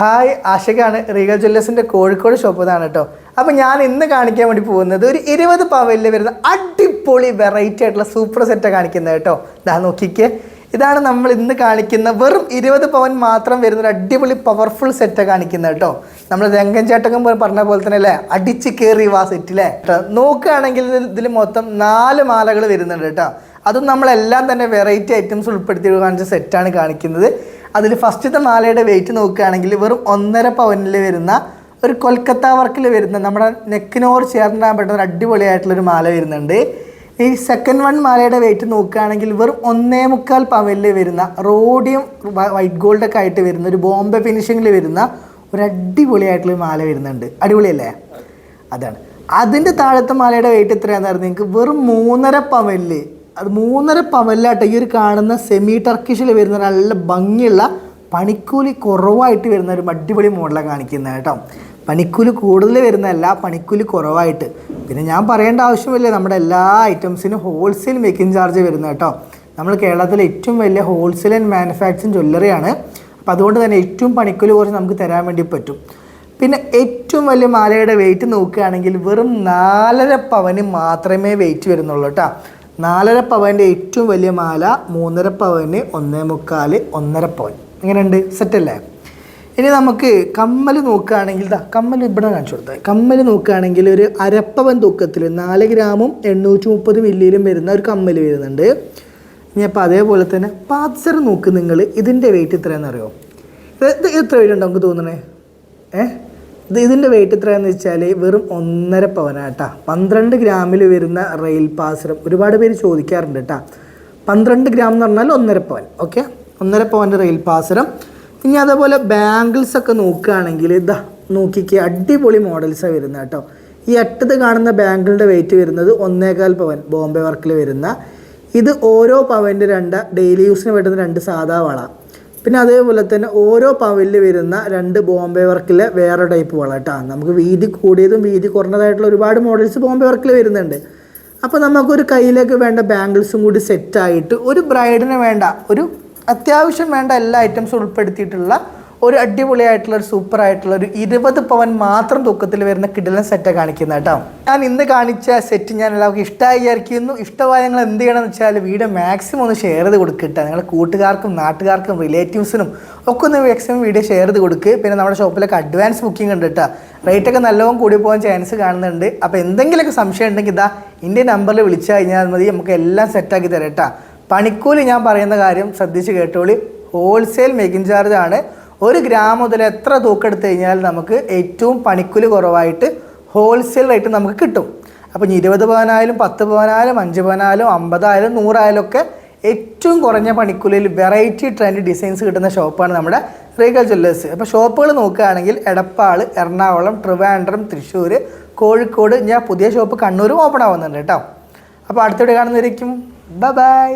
Hi, ആഷിഖാണ്. Regal ജ്വല്ലേഴ്സിൻ്റെ Kozhikode shop ഇതാണ് കേട്ടോ. അപ്പോൾ ഞാൻ ഇന്ന് കാണിക്കാൻ വേണ്ടി പോകുന്നത് ഒരു 20 പവനിൽ വരുന്ന അടിപൊളി വെറൈറ്റി ആയിട്ടുള്ള സൂപ്പർ സെറ്റാണ് കാണിക്കുന്നത് കേട്ടോ. ഇതാ നോക്കിക്കേ, ഇതാണ് നമ്മൾ ഇന്ന് കാണിക്കുന്ന വെറും 20 പവൻ മാത്രം വരുന്ന ഒരു അടിപൊളി പവർഫുൾ സെറ്റാണ് കാണിക്കുന്നത് കേട്ടോ. നമ്മൾ രംഗൻ ചേട്ടകം പറഞ്ഞ പോലെ തന്നെ അല്ലേ, അടിച്ച് കയറി വാ സെറ്റില്ലേ കേട്ടോ. നോക്കുകയാണെങ്കിൽ ഇതിൽ മൊത്തം 4 മാലകൾ വരുന്നുണ്ട് കേട്ടോ. അതും നമ്മളെല്ലാം തന്നെ വെറൈറ്റി ഐറ്റംസ് ഉൾപ്പെടുത്തി കാണിച്ച സെറ്റാണ് കാണിക്കുന്നത്. അതിൽ ഫസ്റ്റത്തെ മാലയുടെ വെയിറ്റ് നോക്കുകയാണെങ്കിൽ വെറും 1.5 പവനിൽ വരുന്ന ഒരു കൊൽക്കത്ത വർക്കിൽ വരുന്ന നമ്മുടെ നെക്കിനോട് ചേർന്നിടാൻ പറ്റുന്ന ഒരു അടിപൊളിയായിട്ടുള്ളൊരു മാല വരുന്നുണ്ട്. ഈ സെക്കൻഡ് വൺ മാലയുടെ വെയിറ്റ് നോക്കുകയാണെങ്കിൽ വെറും 1.25 പവനിൽ വരുന്ന റോഡിയം വൈറ്റ് ഗോൾഡൊക്കെ ആയിട്ട് വരുന്ന ഒരു ബോംബെ ഫിനിഷിങ്ങിൽ വരുന്ന ഒരു അടിപൊളിയായിട്ടുള്ള മാല വരുന്നുണ്ട്. അടിപൊളിയല്ലേ? അതാണ്. അതിൻ്റെ താഴത്തെ മാലയുടെ വെയിറ്റ് എത്രയാണെന്ന് പറഞ്ഞാൽ നിങ്ങൾക്ക് വെറും 3.5 പവനിൽ, അത് 3.5 പവനിലായിട്ട് ഈ ഒരു കാണുന്ന സെമി ടർക്കിഷിൽ വരുന്ന നല്ല ഭംഗിയുള്ള പണിക്കൂലി കുറവായിട്ട് വരുന്ന ഒരു അടിപൊളി മോഡലാണ് കാണിക്കുന്നത് കേട്ടോ. പണിക്കൂലി കൂടുതൽ വരുന്നതല്ല, പണിക്കൂലി കുറവായിട്ട്. പിന്നെ ഞാൻ പറയേണ്ട ആവശ്യമില്ല, നമ്മുടെ എല്ലാ ഐറ്റംസിനും ഹോൾസെയിൽ മേക്കിംഗ് ചാർജ് വരുന്നത് കേട്ടോ. നമ്മൾ കേരളത്തിലെ ഏറ്റവും വലിയ ഹോൾസെയിൽ ആൻഡ് മാനുഫാക്ചറിങ് ജ്വല്ലറിയാണ്. അപ്പോൾ അതുകൊണ്ട് തന്നെ ഏറ്റവും പണിക്കൂലി കുറച്ച് നമുക്ക് തരാൻ വേണ്ടി പറ്റും. പിന്നെ ഏറ്റവും വലിയ മാലയുടെ വെയിറ്റ് നോക്കുകയാണെങ്കിൽ വെറും 4.5 പവന് മാത്രമേ വെയിറ്റ് വരുന്നുള്ളൂ കേട്ടോ. 4.5 പവൻ്റെ ഏറ്റവും വലിയ മാല 3.5 പവന് 1.25, 1.5 പവൻ. എങ്ങനെയുണ്ട്? സെറ്റല്ലേ? ഇനി നമുക്ക് കമ്മൽ നോക്കുകയാണെങ്കിൽ കമ്മൽ ഇവിടെ കാണിച്ചു കൊടുത്താൽ, കമ്മൽ നോക്കുകയാണെങ്കിൽ ഒരു 1/2 പവൻ തൂക്കത്തിൽ 4 ഗ്രാമും 830 മില്ലിയിലും വരുന്ന ഒരു കമ്മൽ വരുന്നുണ്ട്. ഇനി അപ്പോൾ അതേപോലെ തന്നെ പാദസരം നോക്ക് നിങ്ങൾ, ഇതിൻ്റെ വെയിറ്റ് എത്രയാണെന്ന് അറിയോ? ഇത് എത്ര വെയിറ്റ് ഉണ്ടോ നമുക്ക് തോന്നണേ? ഇതിൻ്റെ വെയിറ്റ് എത്രയാണെന്ന് വെച്ചാൽ വെറും 1.5 പവനാട്ടാ. 12 ഗ്രാമിൽ വരുന്ന റെയിൽ പാസരം ഒരുപാട് പേര് ചോദിക്കാറുണ്ട് കേട്ടോ. 12 ഗ്രാം എന്ന് പറഞ്ഞാൽ 1.5 പവൻ. Okay, 1.5 പവൻ്റെ rail പാസരം. ഇനി അതേപോലെ ബാംഗിൾസ് ഒക്കെ നോക്കുകയാണെങ്കിൽ നോക്കിക്കുക, അടിപൊളി മോഡൽസാണ് വരുന്നത് കേട്ടോ. ഈ അറ്റത്ത് കാണുന്ന ബാംഗിളിൻ്റെ വെയിറ്റ് വരുന്നത് 1.25 പവൻ ബോംബെ വർക്കിൽ വരുന്ന. ഇത് ഓരോ പവൻ്റെ 2 ഡെയിലി യൂസിന് പറ്റുന്ന 2 സാധാ വള. പിന്നെ അതേപോലെ തന്നെ ഓരോ പവനിൽ വരുന്ന 2 ബോംബെ വർക്കിലെ വേറെ ടൈപ്പ് വള കേട്ടോ. നമുക്ക് വീതി കൂടിയതും വീതി കുറഞ്ഞതായിട്ടുള്ള ഒരുപാട് മോഡൽസ് ബോംബെ വർക്കിൽ വരുന്നുണ്ട്. അപ്പോൾ നമുക്കൊരു കയ്യിലേക്ക് വേണ്ട ബാംഗിൾസും കൂടി സെറ്റായിട്ട് ഒരു ബ്രൈഡിന് വേണ്ട ഒരു അത്യാവശ്യം വേണ്ട എല്ലാ ഐറ്റംസും ഉൾപ്പെടുത്തിയിട്ടുള്ള ഒരു അടിപൊളിയായിട്ടുള്ള ഒരു സൂപ്പർ ആയിട്ടുള്ള ഒരു 20 പവൻ മാത്രം തൂക്കത്തിൽ വരുന്ന കിടിലൻ സെറ്റാണ് കാണിക്കുന്നത് കേട്ടോ. ഞാൻ ഇന്ന് കാണിച്ച സെറ്റ് ഞാൻ എല്ലാവർക്കും ഇഷ്ടമായി വിചാരിക്കുന്നു. ഇഷ്ടമായ നിങ്ങൾ എന്ത് ചെയ്യണമെന്ന് വെച്ചാൽ വീഡിയോ മാക്സിമം ഒന്ന് ഷെയർ ചെയ്ത് കൊടുക്കുക. നിങ്ങളുടെ കൂട്ടുകാർക്കും നാട്ടുകാർക്കും റിലേറ്റീവ്സിനും ഒക്കെ ഒന്ന് മാക്സിമം വീഡിയോ ഷെയർ ചെയ്ത് കൊടുക്കുക. പിന്നെ നമ്മുടെ ഷോപ്പിലൊക്കെ അഡ്വാൻസ് ബുക്കിംഗ് ഉണ്ട് കേട്ടോ. റേറ്റൊക്കെ നല്ലോണം കൂടി പോകാൻ ചാൻസ് കാണുന്നുണ്ട്. അപ്പോൾ എന്തെങ്കിലുമൊക്കെ സംശയം ഉണ്ടെങ്കിൽ എൻ്റെ നമ്പറിൽ വിളിച്ചു കഴിഞ്ഞാൽ മതി, നമുക്ക് എല്ലാം സെറ്റാക്കി തരാം കേട്ടോ. പണിക്കൂലി ഞാൻ പറയുന്ന കാര്യം ശ്രദ്ധിച്ച് കേട്ടോളി, ഹോൾസെയിൽ മേക്കിംഗ് ചാർജ് ആണ്. 1 ഗ്രാം മുതൽ എത്ര തൂക്കം എടുത്തു കഴിഞ്ഞാൽ നമുക്ക് ഏറ്റവും പണിക്കൂലി കുറവായിട്ട് ഹോൾസെയിൽ റേറ്റ് നമുക്ക് കിട്ടും. അപ്പോൾ 20 പവനായാലും 10 പവനായാലും 5 പവനായാലും 50 ആയാലും 100 ആയാലും ഒക്കെ ഏറ്റവും കുറഞ്ഞ പണിക്കൂലിയിൽ വെറൈറ്റി ട്രെൻഡ് ഡിസൈൻസ് കിട്ടുന്ന ഷോപ്പാണ് നമ്മുടെ റീഗൽ ജ്വല്ലേഴ്സ്. അപ്പോൾ ഷോപ്പുകൾ നോക്കുകയാണെങ്കിൽ എടപ്പാൾ, എറണാകുളം, ട്രിവാൻഡ്രം, തൃശ്ശൂർ, കോഴിക്കോട്. ഞാൻ പുതിയ ഷോപ്പ് കണ്ണൂരും ഓപ്പൺ ആവുന്നുണ്ട് കേട്ടോ. അപ്പോൾ അടുത്തിടെ കാണുന്നതായിരിക്കും. ബൈ.